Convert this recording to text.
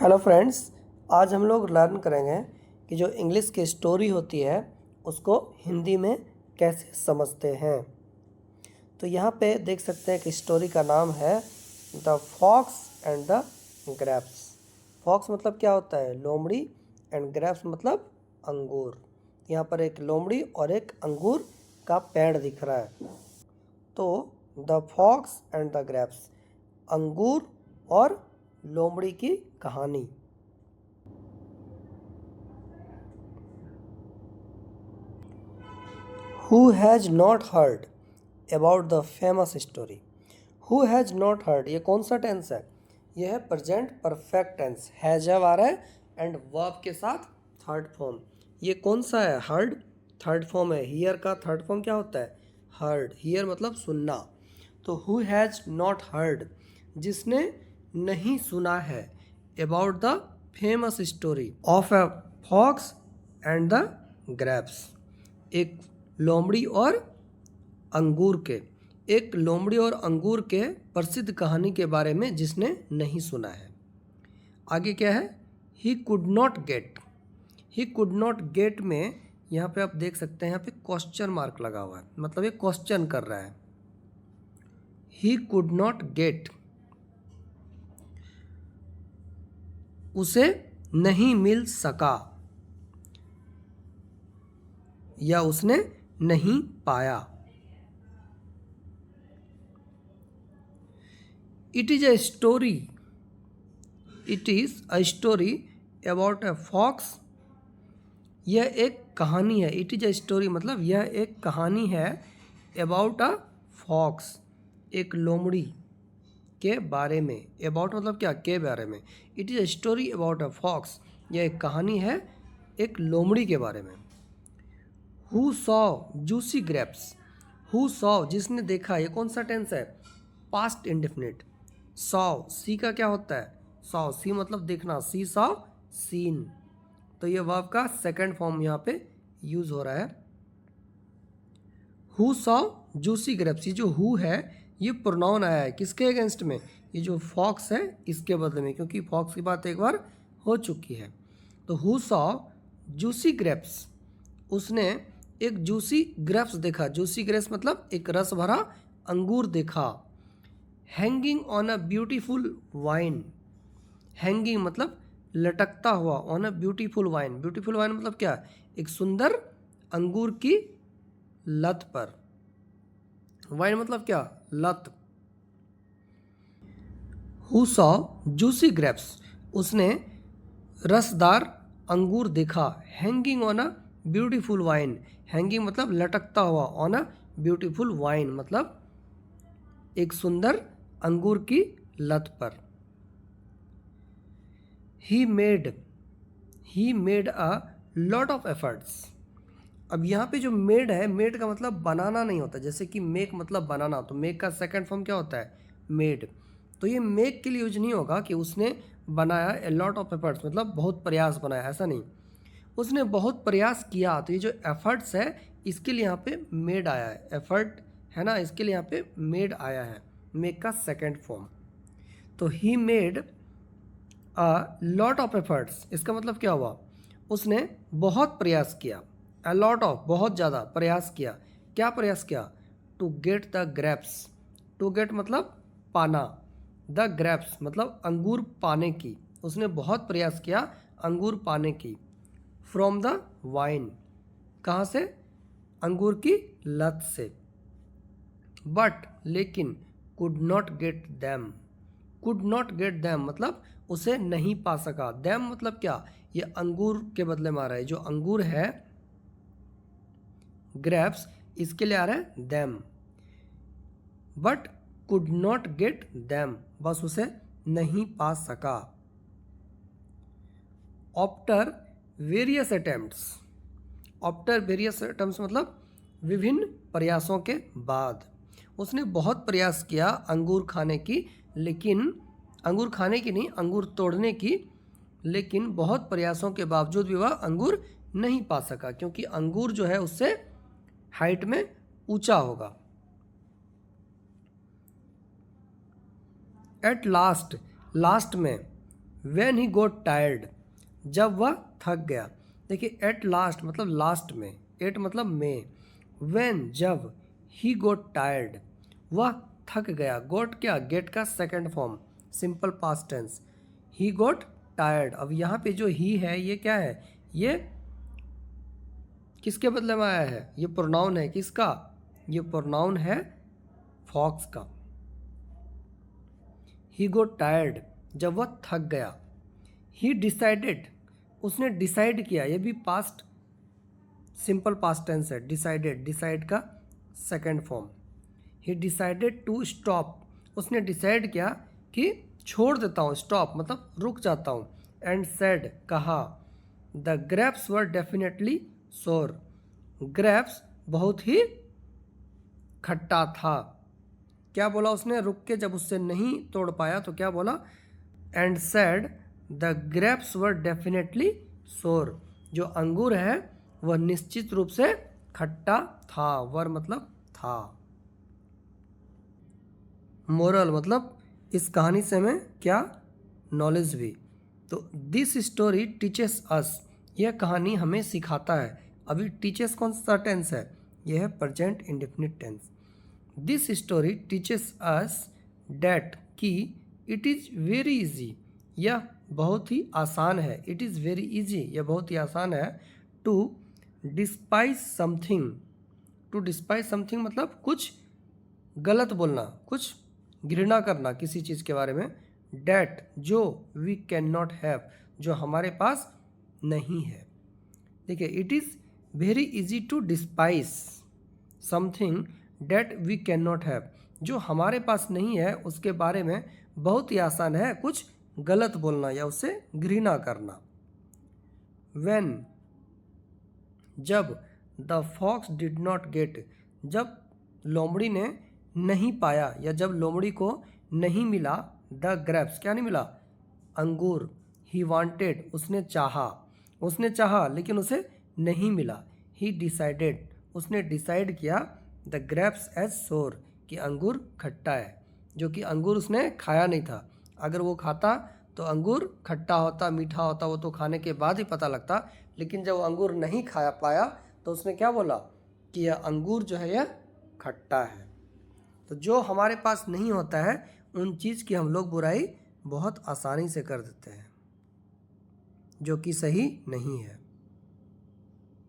Hello friends, आज हम लोग लर्न करेंगे कि जो इंग्लिश की स्टोरी होती है उसको हिंदी में कैसे समझते हैं। तो यहाँ पे देख सकते हैं कि स्टोरी का नाम है the fox and the grapes. Fox मतलब क्या होता है? लोमड़ी। एंड ग्रेप्स मतलब अंगूर। यहाँ पर एक लोमड़ी और एक अंगूर का पेड़ दिख रहा है। तो the fox and the grapes, अंगूर और लोमड़ी की कहानी। Who has not heard about the famous story? Who has not heard, ये कौन सा टेंस है? ये है प्रेजेंट परफेक्ट टेंस। हैज जब आ रहा है एंड वर्ब के साथ थर्ड फॉर्म। ये कौन सा है? हर्ड थर्ड फॉर्म है। हियर का थर्ड फॉर्म क्या होता है? हर्ड। हियर मतलब सुनना। तो हु हैज नॉट हर्ड, जिसने नहीं सुना है, about the famous story of a fox and the grapes, एक लोमड़ी और अंगूर के, एक लोमड़ी और अंगूर के प्रसिद्ध कहानी के बारे में जिसने नहीं सुना है। आगे क्या है? He could not gate. He could not gate में यहाँ पे आप देख सकते हैं, यहाँ पे क्वेश्चन मार्क लगा हुआ है, मतलब ये क्वेश्चन कर रहा है। ही कुड नॉट गेट, उसे नहीं मिल सका या उसने नहीं पाया। It is a story, it is a story about a fox, यह एक कहानी है। इट इज अ स्टोरी मतलब यह एक कहानी है अबाउट अ फॉक्स, एक लोमड़ी के बारे में। अबाउट मतलब क्या? के बारे में। It is a story about a fox, यह एक कहानी है एक लोमड़ी के बारे में। Who saw juicy grapes, who saw जिसने देखा, ये कौन सा टेंस है? Past indefinite. सॉ, सी का क्या होता है? सॉ, सी मतलब देखना, सी सॉ सीन। तो ये वर्ब का सेकंड फॉर्म यहाँ पे यूज हो रहा है। हु सॉ जूसी ग्रेप्स, ये जो हु है ये प्रोनाउन आया है किसके अगेंस्ट में? ये जो फॉक्स है इसके बदले में, क्योंकि फॉक्स की बात एक बार हो चुकी है। तो हु सॉ जूसी ग्रेप्स, उसने एक जूसी ग्रेप्स देखा। जूसी ग्रेप्स मतलब एक रस भरा अंगूर देखा। Hanging on a beautiful wine, hanging मतलब लटकता हुआ, on a beautiful wine. Beautiful wine मतलब क्या? एक सुंदर अंगूर की लत पर। वाइन मतलब क्या? लत। हु सॉ जूसी ग्रेप्स, उसने रसदार अंगूर देखा। Hanging on a beautiful wine, hanging मतलब लटकता हुआ, ऑन अ ब्यूटीफुल वाइन मतलब एक सुंदर अंगूर की लत पर। He made a lot of efforts. अब यहाँ पे जो मेड है, मेड का मतलब बनाना नहीं होता। जैसे कि मेक मतलब बनाना, तो मेक का सेकंड फॉर्म क्या होता है? मेड। तो ये मेक के लिए यूज नहीं होगा कि उसने बनाया। ए लॉट ऑफ एफर्ट्स मतलब बहुत प्रयास बनाया, ऐसा नहीं। उसने बहुत प्रयास किया। तो ये जो एफर्ट्स है इसके लिए यहाँ पे मेड आया है। एफर्ट है ना, इसके लिए यहाँ पे मेड आया है, मेक का सेकेंड फॉर्म। तो he made a lot of efforts, इसका मतलब क्या हुआ? उसने बहुत प्रयास किया। अ लॉट ऑफ बहुत ज़्यादा प्रयास किया। क्या प्रयास किया? To get the grapes. To get मतलब पाना, द ग्रेप्स मतलब अंगूर पाने की। उसने बहुत प्रयास किया अंगूर पाने की। फ्रॉम द वाइन, कहाँ से? अंगूर की लत से। बट लेकिन could not get them, could not get them मतलब उसे नहीं पा सका। दैम मतलब क्या? ये अंगूर के बदले में आ रहा है। जो अंगूर है ग्रेप्स, इसके लिए आ रहा है them. But could not get them, बस उसे नहीं पा सका। After various attempts, after various attempts मतलब विभिन्न प्रयासों के बाद। उसने बहुत प्रयास किया अंगूर खाने की, लेकिन अंगूर खाने की नहीं, अंगूर तोड़ने की, लेकिन बहुत प्रयासों के बावजूद भी वह अंगूर नहीं पा सका, क्योंकि अंगूर जो है उससे हाइट में ऊंचा होगा। एट लास्ट, लास्ट में व्हेन ही गोट टायर्ड, जब वह थक गया। देखिए एट लास्ट मतलब लास्ट में, एट मतलब में, व्हेन जब, ही गोट टायर्ड वह थक गया, गोट क्या, गेट का second form, simple past tense, he got tired. अब यहाँ पे जो ही है ये क्या है, ये किसके बदले में आया है, ये प्रोनाउन है किसका, ये प्रोनाउन है फॉक्स का। ही गोट टायर्ड जब वह थक गया। ही डिसाइडेड, उसने डिसाइड किया, ये भी पास्ट सिंपल पास्ट टेंस है, डिसाइडेड, डिसाइड का second form. He decided to stop, उसने डिसाइड किया कि छोड़ देता हूँ, स्टॉप मतलब रुक जाता हूँ। एंड सेड, कहा, द ग्रेप्स वर डेफिनेटली सोर, ग्रेप्स बहुत ही खट्टा था। क्या बोला उसने, रुक के जब उससे नहीं तोड़ पाया तो क्या बोला, and said the grapes were definitely सोर, जो अंगूर है वह निश्चित रूप से खट्टा था, वर मतलब था। मोरल मतलब इस कहानी से हमें क्या नॉलेज भी, तो दिस स्टोरी टीचेस अस, यह कहानी हमें सिखाता है। अभी टीचेस कौन सा टेंस है, यह है present indefinite tense. This story teaches us that, कि इट इज़ वेरी इजी, यह बहुत ही आसान है, इट इज़ वेरी इजी, यह बहुत ही आसान है। To despise something, to despise something मतलब कुछ गलत बोलना, कुछ घृणा करना किसी चीज़ के बारे में। डैट जो, वी कैन नॉट हैव जो हमारे पास नहीं है। देखिए it is very easy to despise something that we can not have, जो हमारे पास नहीं है उसके बारे में बहुत ही आसान है कुछ गलत बोलना या उससे घृणा करना। व्हेन जब, the fox did not get, जब लोमड़ी ने नहीं पाया या जब लोमड़ी को नहीं मिला, द ग्रेप्स क्या नहीं मिला, अंगूर, ही वांटेड उसने चाहा लेकिन उसे नहीं मिला। ही डिसाइडेड, उसने डिसाइड किया, द ग्रेप्स एज सोर, कि अंगूर खट्टा है, जो कि अंगूर उसने खाया नहीं था। अगर वो खाता तो अंगूर खट्टा होता, मीठा होता, वो तो खाने के बाद ही पता लगता। लेकिन जब वो अंगूर नहीं खाया पाया तो उसने क्या बोला कि यह अंगूर जो है यह खट्टा है। तो जो हमारे पास नहीं होता है उन चीज़ की हम लोग बुराई बहुत आसानी से कर देते हैं, जो कि सही नहीं है।